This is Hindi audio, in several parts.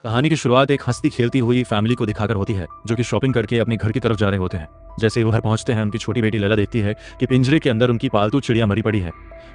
कहानी की शुरुआत एक हंसती खेलती हुई फैमिली को दिखाकर होती है जो कि शॉपिंग करके अपने घर की तरफ जा रहे होते हैं। जैसे ही वो घर पहुंचते हैं, उनकी छोटी बेटी लैला देखती है कि पिंजरे के अंदर उनकी पालतू चिड़िया मरी पड़ी है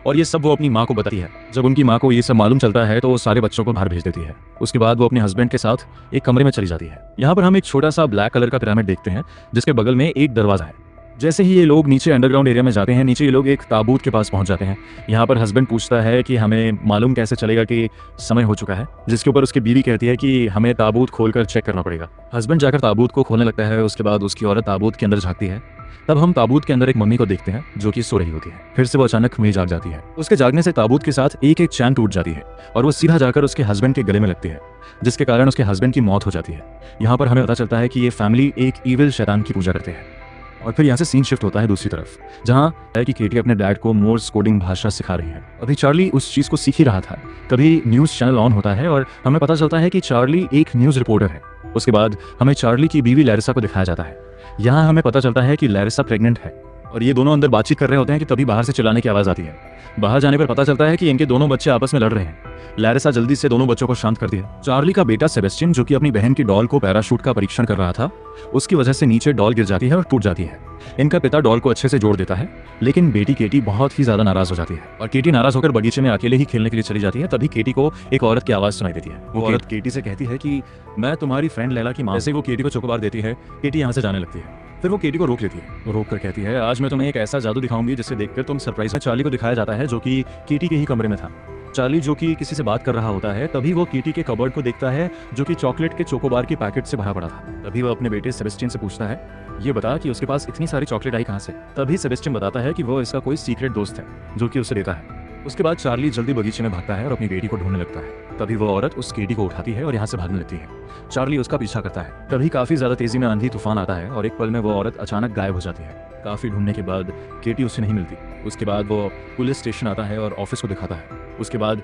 और ये सब वो अपनी माँ को बताती है। जब उनकी माँ को ये सब मालूम चलता है तो वो सारे बच्चों को बाहर भेज देती है। उसके बाद वो अपने हस्बैंड के साथ एक कमरे में चली जाती है। यहाँ पर हम एक छोटा सा ब्लैक कलर का पिरामिड देखते हैं जिसके बगल में एक दरवाजा है। जैसे ही ये लोग नीचे अंडरग्राउंड एरिया में जाते हैं, नीचे ये लोग एक ताबूत के पास पहुंच जाते हैं। यहाँ पर हस्बैंड पूछता है कि हमें मालूम कैसे चलेगा कि समय हो चुका है, जिसके ऊपर उसकी बीवी कहती है कि हमें ताबूत खोलकर चेक करना पड़ेगा। हस्बैंड जाकर ताबूत को खोलने लगता है। उसके बाद उसकी औरत ताबूत के अंदर झांकती है। तब हम ताबूत के अंदर एक मम्मी को देखते हैं जो कि सो रही होती है। फिर से वो अचानक वहीं जाग जाती है। उसके जागने से ताबूत के साथ एक एक चैन टूट जाती है और वो सीधा जाकर उसके हस्बैंड के गले में लगती है, जिसके कारण उसके हस्बैंड की मौत हो जाती है। यहाँ पर हमें पता चलता है कि ये फैमिली एक ईविल शैतान की पूजा करते हैं। और फिर यहाँ से सीन शिफ्ट होता है दूसरी तरफ, जहाँ है कि केटी अपने डैड को मोर्स कोडिंग भाषा सिखा रही है। अभी चार्ली उस चीज़ को सीख ही रहा था, तभी न्यूज़ चैनल ऑन होता है और हमें पता चलता है कि चार्ली एक न्यूज़ रिपोर्टर है। उसके बाद हमें चार्ली की बीवी लैरिसा को दिखाया जाता है। यहाँ हमें पता चलता है कि लैरिसा प्रेग्नेंट है और ये दोनों अंदर बातचीत कर रहे होते हैं कि तभी बाहर से चिल्लाने की आवाज़ आती है। बाहर जाने पर पता चलता है कि इनके दोनों बच्चे आपस में लड़ रहे हैं। लैरिसा जल्दी से दोनों बच्चों को शांत करती है। चार्ली का बेटा सेबेस्टियन, जो कि अपनी बहन की डॉल को पैराशूट का परीक्षण कर रहा था, उसकी वजह से नीचे डॉल गिर जाती है और टूट जाती है। इनका पिता डॉल को अच्छे से जोड़ देता है, लेकिन बेटी केटी बहुत ही ज्यादा नाराज हो जाती है और केटी नाराज होकर बगीचे में अकेले ही खेलने के लिए चली जाती है। तभी केटी को एक औरत की आवाज सुनाई देती है। वो औरत केटी से कहती है कि मैं तुम्हारी फ्रेंड लैला की माँ। जैसे वो केटी को चोकोबार देती है, केटी यहाँ से जाने लगती है। फिर वो केटी को रोक लेती है। वो रोक कर कहती है, आज मैं तुम्हें एक ऐसा जादू दिखाऊंगी जिसे देखकर तुम सरप्राइज। में चार्ली को दिखाया जाता है जो कि केटी के ही कमरे में था। चार्ली जो कि किसी से बात कर रहा होता है, तभी वो केटी के कबर्ड को देखता है जो कि चॉकलेट के चोकोबार के पैकेट से भरा पड़ा था। तभी वो अपने बेटे सेबेस्टियन से पूछता है, ये बता कि उसके पास इतनी सारी चॉकलेट आई कहाँ से। तभी सेबेस्टियन बताता है कि वो इसका कोई सीक्रेट दोस्त है जो कि उसे देता है। उसके बाद चार्ली जल्दी बगीचे में भागता है और अपनी बेटी को ढूंढने लगता है। तभी वो औरत उस केटी को उठाती है और यहाँ से भागने लगती है। चार्ली उसका पीछा करता है। तभी काफी ज्यादा तेजी में आंधी तूफान आता है और एक पल में वो औरत अचानक गायब हो जाती है। काफी ढूंढने के बाद केटी उसे नहीं मिलती। उसके बाद वो पुलिस स्टेशन आता है और ऑफिस को दिखाता है। उसके बाद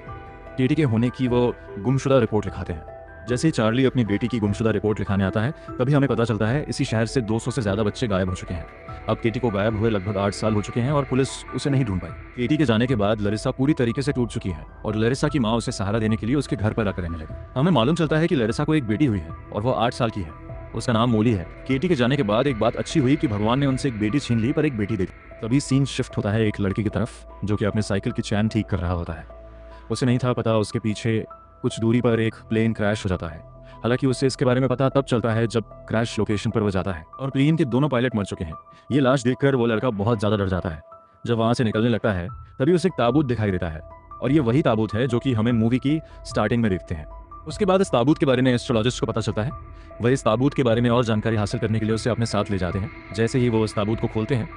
केटी के होने की वो गुमशुदा रिपोर्ट लिखाते हैं। जैसे ही चार्ली अपनी बेटी की गुमशुदा रिपोर्ट लिखाने आता है, तभी हमें पता चलता है इसी शहर से 200 से ज्यादा बच्चे गायब हो चुके हैं। अब केटी को गायब हुए लगभग 8 साल हो चुके हैं और पुलिस उसे नहीं ढूंढ पाई। केटी के जाने के बाद लैरिसा पूरी तरीके से टूट चुकी है और लैरिसा की माँ उसे सहारा देने के लिए उसके घर पर आकर रहने लगी। हमें मालूम चलता है कि लैरिसा को एक बेटी हुई है और वो 8 साल की है। उसका नाम मोली है। केटी के जाने के बाद एक बात अच्छी हुई कि भगवान ने उनसे एक बेटी छीन ली, पर एक बेटी दे दी। तभी सीन शिफ्ट होता है एक लड़के की तरफ जो कि अपने साइकिल की चैन ठीक कर रहा होता है। उसे नहीं था पता उसके पीछे कुछ दूरी पर एक प्लेन क्रैश हो जाता है। हालांकि उसे इसके बारे में पता तब चलता है जब क्रैश लोकेशन पर वो जाता है और प्लेन के दोनों पायलट मर चुके हैं। ये लाश देखकर वो लड़का बहुत ज्यादा डर जाता है। जब वहां से निकलने लगता है, तभी उसे एक ताबूत दिखाई देता है और ये वही ताबूत है जो कि हमें मूवी की स्टार्टिंग में देखते हैं। उसके बाद इस ताबूत के बारे में एस्ट्रोलॉजिस्ट को पता चलता है। वह इस ताबूत के बारे में और जानकारी हासिल करने के लिए उसे अपने साथ ले जाते हैं। जैसे ही वो उस ताबूत को खोलते हैं,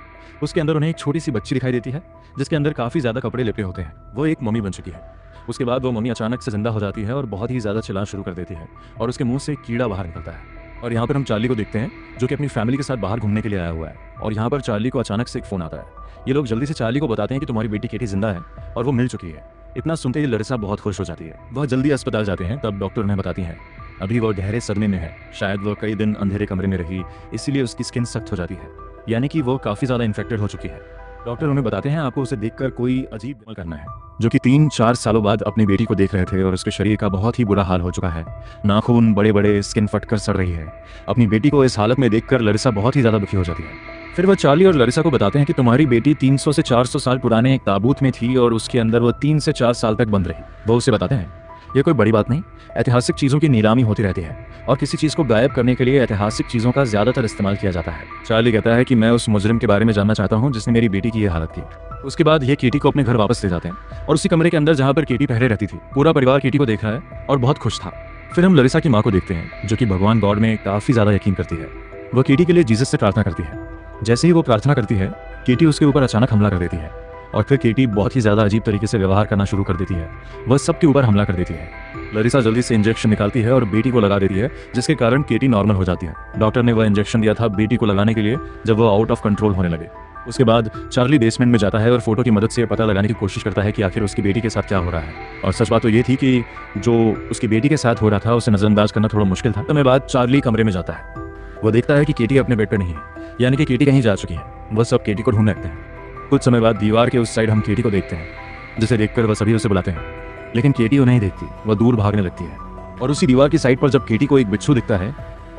उसके अंदर उन्हें एक छोटी सी बच्ची दिखाई देती है जिसके अंदर काफी ज्यादा कपड़े लिपटे होते हैं। वो एक मम्मी बन चुकी है। उसके बाद वो मम्मी अचानक से जिंदा हो जाती है और बहुत ही ज्यादा चिल्लाना शुरू कर देती है और उसके मुंह से कीड़ा बाहर निकलता है। और यहाँ पर हम चार्ली को देखते हैं जो कि अपनी फैमिली के साथ बाहर घूमने के लिए आया हुआ है। और यहाँ पर चार्ली को अचानक से एक फोन आता है। ये लोग जल्दी से चार्ली को बताते हैं कि तुम्हारी बेटी केटी जिंदा है और वो मिल चुकी है। इतना सुनते ही लैरिसा बहुत खुश हो जाती है। वह जल्दी अस्पताल जाते हैं। तब डॉक्टर उन्हें बताती है अभी वो गहरे सदमे में है। शायद वो कई दिन अंधेरे कमरे में रही, इसीलिए उसकी स्किन सख्त हो जाती है, यानी कि वो काफी ज्यादा इन्फेक्टेड हो चुकी है। डॉक्टर उन्हें बताते हैं आपको उसे देखकर कोई अजीब अमल करना है, जो कि 3-4 सालों बाद अपनी बेटी को देख रहे थे और उसके शरीर का बहुत ही बुरा हाल हो चुका है। नाखून बड़े बड़े, स्किन फटकर सड़ रही है। अपनी बेटी को इस हालत में देखकर लैरिसा बहुत ही ज्यादा दुखी हो जाती है। फिर वह चार्ली और लैरिसा को बताते हैं कि तुम्हारी बेटी 300 से 400 साल पुराने एक ताबूत में थी और उसके अंदर वो 3 से 4 साल तक बंद रही। वो उसे बताते हैं ये कोई बड़ी बात नहीं, ऐतिहासिक चीज़ों की नीलामी होती रहती है और किसी चीज़ को गायब करने के लिए ऐतिहासिक चीज़ों का ज़्यादातर इस्तेमाल किया जाता है। चार्ली कहता है कि मैं उस मुजरिम के बारे में जानना चाहता हूँ जिसने मेरी बेटी की ये हालत की। उसके बाद ये केटी को अपने घर वापस ले जाते हैं और उसी कमरे के अंदर जहाँ पर केटी पहले रहती थी, पूरा परिवार केटी को देख रहा है और बहुत खुश था। फिर हम लैरिसा की माँ को देखते हैं जो कि भगवान गॉड में काफ़ी ज़्यादा यकीन करती है। वह केटी के लिए जीसस से प्रार्थना करती है। जैसे ही वो प्रार्थना करती है, केटी उसके ऊपर अचानक हमला कर देती है और फिर केटी बहुत ही ज़्यादा अजीब तरीके से व्यवहार करना शुरू कर देती है। वह सबके ऊपर हमला कर देती है। लैरिसा जल्दी से इंजेक्शन निकालती है और बेटी को लगा देती है, जिसके कारण केटी नॉर्मल हो जाती है। डॉक्टर ने वह इंजेक्शन दिया था बेटी को लगाने के लिए जब वो आउट ऑफ कंट्रोल होने लगे। उसके बाद चार्ली बेसमेंट में जाता है और फोटो की मदद से पता लगाने की कोशिश करता है कि आखिर उसकी बेटी के साथ क्या हो रहा है। और सच बात तो ये थी कि जो उसकी बेटी के साथ हो रहा था उसे नजरअंदाज करना थोड़ा मुश्किल था। समय बाद चार्ली कमरे में जाता है। वह देखता है कि केटी अपने बेड पर नहीं है, यानी कि केटी कहीं जा चुकी है। वह सब केटी को ढूंढने लगते हैं। कुछ समय बाद दीवार के उस साइड हम केटी को देखते हैं, जिसे देखकर वह सभी उसे बुलाते हैं, लेकिन केटी उन्हें नहीं देखती। वह दूर भागने लगती है। और उसी दीवार की साइड पर जब केटी को एक बिच्छू दिखता है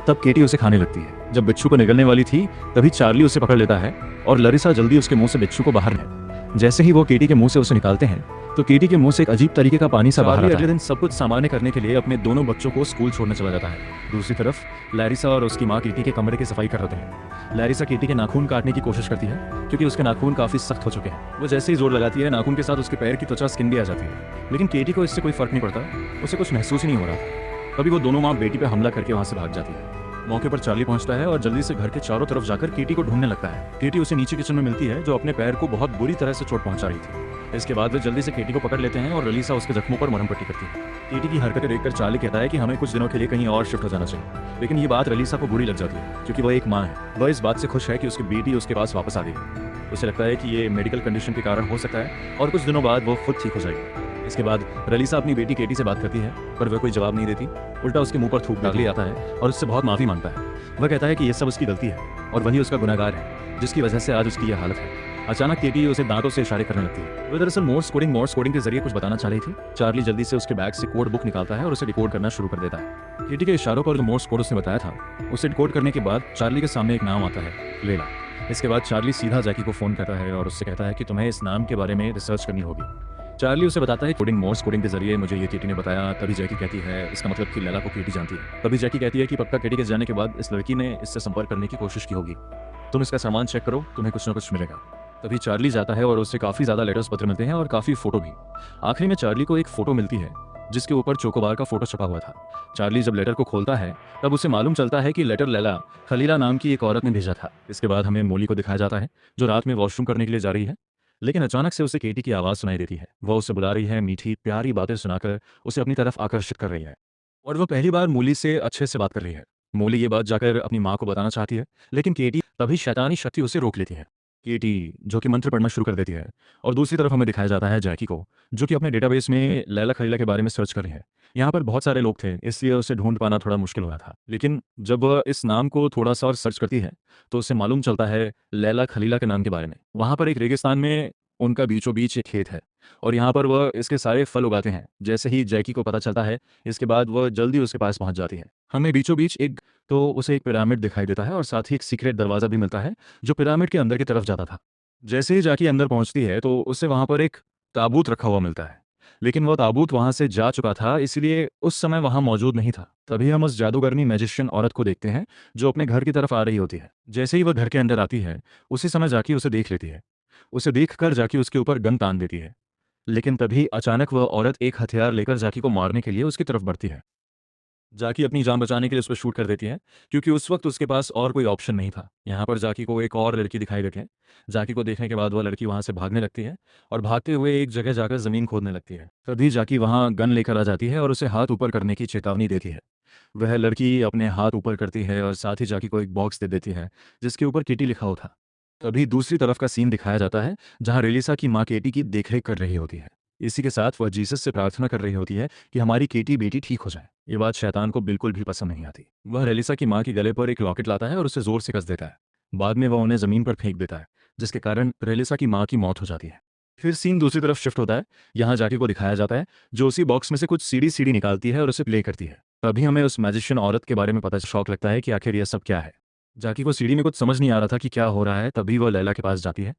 तब केटी उसे खाने लगती है। जब बिच्छू को निगलने वाली थी तभी चार्ली उसे पकड़ लेता है और लरिसा जल्दी उसके मुंह से बिच्छू को बाहर है। जैसे ही वो केटी के मुंह से उसे निकालते हैं तो केटी के मुंह से एक अजीब तरीके का पानी सा बाहर आता है। अगले दिन सब कुछ सामान्य करने के लिए अपने दोनों बच्चों को स्कूल छोड़ने चला जाता है। दूसरी तरफ लैरिसा और उसकी माँ केटी के कमरे की सफाई कर रहे हैं। लैरिसा केटी के नाखून काटने की कोशिश करती है क्योंकि उसके नाखून काफी सख्त हो चुके हैं। वो जैसे ही जोर लगाती है नाखून के साथ उसके पैर की त्वचा स्किन भी आ जाती है, लेकिन केटी को इससे कोई फर्क नहीं पड़ता, उसे कुछ महसूस ही नहीं हो रहा था। तभी वो दोनों माँ बेटी पर हमला करके वहां से भाग जाती है। मौके पर चार्ली पहुंचता है और जल्दी से घर के चारों तरफ जाकर केटी को ढूंढने लगता है। केटी उसे नीचे किचन में मिलती है जो अपने पैर को बहुत बुरी तरह से चोट पहुंचा रही थी। इसके बाद वे जल्दी से केटी को पकड़ लेते हैं और ललिसा उसके जख्मों पर मरहम पट्टी करती है। केटी की हरकतें देखकर चार्ली कहता है कि हमें कुछ दिनों के लिए कहीं और शिफ्ट हो जाना चाहिए, लेकिन ये बात ललिसा को बुरी लग जाती है क्योंकि वह एक माँ है। वह इस बात से खुश है कि उसकी बेटी उसके पास वापस आ गई है। उसे लगता है कि ये मेडिकल कंडीशन के कारण हो सकता है और कुछ दिनों बाद वो खुद ठीक हो जाएगी। इसके बाद ललिसा अपनी बेटी केटी से बात करती है पर वह कोई जवाब नहीं देती, उल्टा उसके मुंह पर थूक डाल आता है और उससे बहुत माफी मांगता है। वह कहता है कि यह सब उसकी गलती है और वही उसका गुनहगार है जिसकी वजह से आज उसकी यह हालत है। अचानक केटी उसे दांतों से इशारे करने लगती है। वह दरअसल मोर्स कोडिंग के जरिए कुछ बताना चाह रही थी। चार्ली जल्दी से उसके बैग से कोड बुक निकालता है और उसे डिकोड करना शुरू कर देता है। केटी के इशारों पर जो मोर्स कोड उसने बताया था उसे डिकोड करने के बाद चार्ली के सामने एक नाम आता है, लेला। इसके बाद चार्ली सीधा जैकी को फोन करता है और उससे कहता है कि तुम्हें इस नाम के बारे में रिसर्च करनी होगी। चार्ली उसे बताता है मोर्स कोडिंग के जरिए मुझे ये केटी ने बताया। तभी जैकी कहती है इसका मतलब कि लैला को केटी जानती है। तभी जैकी कहती है कि पक्का केटी के जाने के बाद इस लड़की ने इससे संपर्क करने की कोशिश की होगी। तुम इसका सामान चेक करो, तुम्हें कुछ ना कुछ मिलेगा। तभी चार्ली जाता है और उससे काफी ज्यादा लेटर्स पत्र मिलते हैं और काफी फोटो भी। आखिरी में चार्ली को एक फोटो मिलती है जिसके ऊपर चोकोबार का फोटो छपा हुआ था। चार्ली जब लेटर को खोलता है तब उसे मालूम चलता है कि लेटर लैला खलीला नाम की एक औरत ने भेजा था। इसके बाद हमें मोली को दिखाया जाता है जो रात में वॉशरूम करने के लिए जा रही है, लेकिन अचानक से उसे केटी की आवाज़ सुनाई देती है। वह उसे बुला रही है, मीठी प्यारी बातें सुनाकर उसे अपनी तरफ आकर्षित कर रही है और वह पहली बार मोली से अच्छे से बात कर रही है। मोली ये बात जाकर अपनी माँ को बताना चाहती है, लेकिन केटी तभी शैतानी शक्ति उसे रोक लेती है। केटी जो कि मंत्र पढ़ना शुरू कर देती है और दूसरी तरफ हमें दिखाया जाता है जैकी को जो कि अपने डेटाबेस में लैला खलीला के बारे में सर्च कर रही है। यहाँ पर बहुत सारे लोग थे इसलिए उसे ढूंढ पाना थोड़ा मुश्किल हो रहा था, लेकिन जब वह इस नाम को थोड़ा सा और सर्च करती है तो उसे मालूम चलता है लैला खलीला के नाम के बारे में। वहाँ पर एक रेगिस्तान में उनका बीचों बीच एक खेत है और यहाँ पर वह इसके सारे फल उगाते हैं। जैसे ही जैकी को पता चलता है इसके बाद वह जल्दी उसके पास पहुंच जाती है। हमें बीचों बीच उसे एक पिरामिड दिखाई देता है और साथ ही एक सीक्रेट दरवाजा भी मिलता है जो पिरामिड के अंदर की तरफ जाता था। जैसे ही जैकी अंदर पहुंचती है तो उसे वहां पर एक ताबूत रखा हुआ मिलता है, लेकिन वह ताबूत वहां से जा चुका था इसलिए उस समय वहां मौजूद नहीं था। तभी हम उस जादूगरनी मैजिशियन औरत को देखते हैं जो अपने घर की तरफ आ रही होती है। जैसे ही वह घर के अंदर आती है उसी समय जाकी उसे देख लेती है। उसे देखकर जाकी उसके ऊपर गन तान देती है, लेकिन तभी अचानक वह औरत एक हथियार लेकर जाकी को मारने के लिए उसकी तरफ बढ़ती है। जाकी अपनी जान बचाने के लिए उस पर शूट कर देती है क्योंकि उस वक्त उसके पास और कोई ऑप्शन नहीं था। यहाँ पर जाकी को एक और लड़की दिखाई देती है। जाकी को देखने के बाद वह लड़की वहां से भागने लगती है और भागते हुए एक जगह जाकर जमीन खोदने लगती है। तभी जाकी वहां गन लेकर आ जाती है और उसे हाथ ऊपर करने की चेतावनी देती है। वह लड़की अपने हाथ ऊपर करती है और साथ ही जाकी को एक बॉक्स दे देती है जिसके ऊपर केटी लिखा हुआ था। तभी दूसरी तरफ का सीन दिखाया जाता है जहां रेलिसा की माँ केटी की देखरेख कर रही होती है। इसी के साथ वह जीसस से प्रार्थना कर रही होती है कि हमारी केटी बेटी ठीक हो जाए। ये बात शैतान को बिल्कुल भी पसंद नहीं आती। वह रेलिसा की माँ के गले पर एक लॉकेट लाता है और उसे जोर से कस देता है। बाद में वह उन्हें जमीन पर फेंक देता है जिसके कारण रेलिसा की माँ की मौत हो जाती है। फिर सीन दूसरी तरफ शिफ्ट होता है। यहाँ जाकी को दिखाया जाता है जो उसी बॉक्स में से कुछ सीडी निकालती है और उसे प्ले करती है। तभी हमें उस मैजिशियन औरत के बारे में पता शौक लगता है कि आखिर यह सब क्या है। जाकी को सीडी में कुछ समझ नहीं आ रहा था कि क्या हो रहा है। तभी वह लैला के पास जाती है।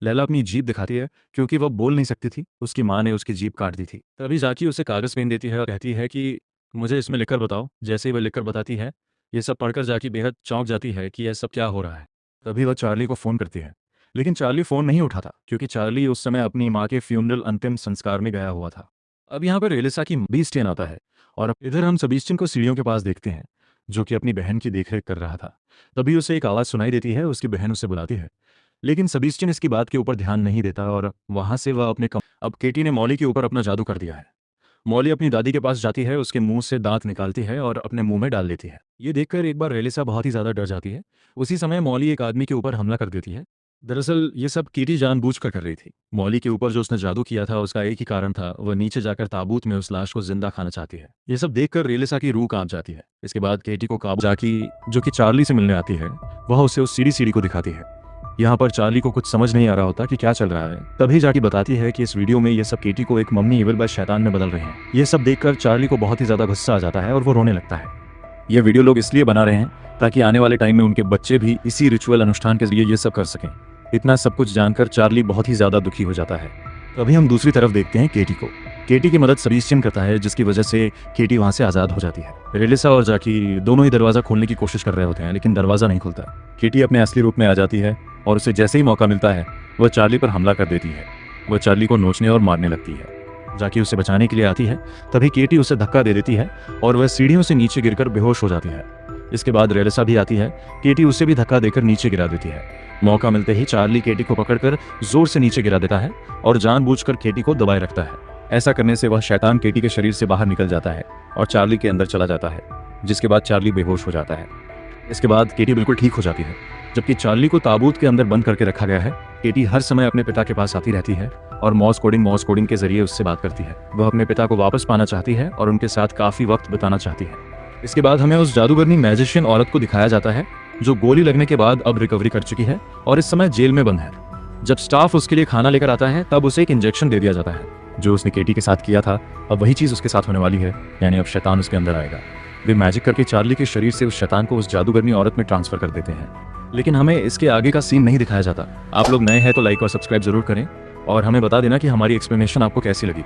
लैला अपनी जीभ दिखाती है क्योंकि वह बोल नहीं सकती थी, उसकी माँ ने उसकी जीभ काट दी थी। तभी जाकी उसे कागज़ पेन देती है और कहती है कि मुझे इसमें लिखकर बताओ। जैसे ही वह लिखकर बताती है ये सब पढ़कर जाकी बेहद चौंक जाती है कि यह सब क्या हो रहा है। तभी वह चार्ली को फ़ोन करती है, लेकिन चार्ली फ़ोन नहीं उठाता क्योंकि चार्ली उस समय अपनी माँ के फ्यूनरल अंतिम संस्कार में गया हुआ था। अब यहाँ पर एलिसा की सेबास्टियन आता है और इधर हम सेबास्टियन को सीढ़ियों के पास देखते हैं जो कि अपनी बहन की देखरेख कर रहा था। तभी उसे एक आवाज़ सुनाई देती है, उसकी बहन उसे बुलाती है, लेकिन सेबास्टियन इसकी बात के ऊपर ध्यान नहीं देता और वहां से वह अब केटी ने मॉली के ऊपर अपना जादू कर दिया है। मॉली अपनी दादी के पास जाती है, उसके मुंह से दांत निकालती है और अपने मुंह में डाल लेती है। ये देखकर एक बार रेलिसा बहुत ही ज्यादा डर जाती है। उसी समय मॉली एक आदमी के ऊपर हमला कर देती है। दरअसल ये सब केटी जानबूझकर कर रही थी। मॉली के ऊपर जो उसने जादू किया था उसका एक ही कारण था, वह नीचे जाकर ताबूत में उस लाश को जिंदा खाना चाहती है। ये सब देखकर रेलिसा की रूह कांप जाती है। इसके बाद केटी को काबू जाकी जो कि चार्ली से मिलने आती है वह उसे उस सीढ़ी को दिखाती है। यहाँ पर चार्ली को कुछ समझ नहीं आ रहा होता कि क्या चल रहा है। तभी जाके बताती है कि इस वीडियो में ये सब केटी को एक मम्मी इविल बाय शैतान में बदल रहे हैं। ये सब देखकर चार्ली को बहुत ही ज्यादा गुस्सा आ जाता है और वो रोने लगता है। ये वीडियो लोग इसलिए बना रहे हैं ताकि आने वाले टाइम में उनके बच्चे भी इसी रिचुअल अनुष्ठान के जरिए ये सब कर सकें। इतना सब कुछ जानकर चार्ली बहुत ही ज्यादा दुखी हो जाता है। तभी हम दूसरी तरफ देखते हैं केटी को। केटी की मदद सबीस्टियन करता है, जिसकी वजह से केटी वहां से आजाद हो जाती है। रेलिसा और जाकी दोनों ही दरवाजा खोलने की कोशिश कर रहे होते हैं, लेकिन दरवाजा नहीं खुलता। केटी अपने असली रूप में आ जाती है और उसे जैसे ही मौका मिलता है वह चार्ली पर हमला कर देती है। वह चार्ली को नोचने और मारने लगती है। जाकी उसे बचाने के लिए आती है, तभी केटी उसे धक्का दे देती है और वह सीढ़ियों से नीचे गिरकर बेहोश हो जाती है। इसके बाद रेलिसा भी आती है। केटी उसे भी धक्का देकर नीचे गिरा देती है। मौका मिलते ही चार्ली केटी को पकड़कर जोर से नीचे गिरा देता है और जानबूझकर केटी को दबाए रखता है। ऐसा करने से वह शैतान केटी के शरीर से बाहर निकल जाता है और चार्ली के अंदर चला जाता है, जिसके बाद चार्ली बेहोश हो जाता है। इसके बाद केटी बिल्कुल ठीक हो जाती है। जबकि चार्ली को ताबूत के अंदर बंद करके रखा गया है। केटी हर समय अपने पिता के पास आती रहती है और मॉर्स कोडिंग के जरिए उससे बात करती है। वह अपने पिता को वापस पाना चाहती है और उनके साथ काफी वक्त बिताना चाहती है। इसके बाद हमें उस जादूगरनी मैजिशियन औरत को दिखाया जाता है जो गोली लगने के बाद अब रिकवरी कर चुकी है और इस समय जेल में बंद है। जब स्टाफ उसके लिए खाना लेकर आता है तब उसे एक इंजेक्शन दे दिया जाता है। जो उसने केटी के साथ किया था, अब वही चीज उसके साथ होने वाली है, यानी अब शैतान उसके अंदर आएगा। वे मैजिक करके चार्ली के शरीर से उस शैतान को उस जादूगरनी औरत में ट्रांसफर कर देते हैं। लेकिन हमें इसके आगे का सीन नहीं दिखाया जाता। आप लोग नए हैं तो लाइक और सब्सक्राइब जरूर करें और हमें बता देना कि हमारी एक्सप्लेनेशन आपको कैसी लगी।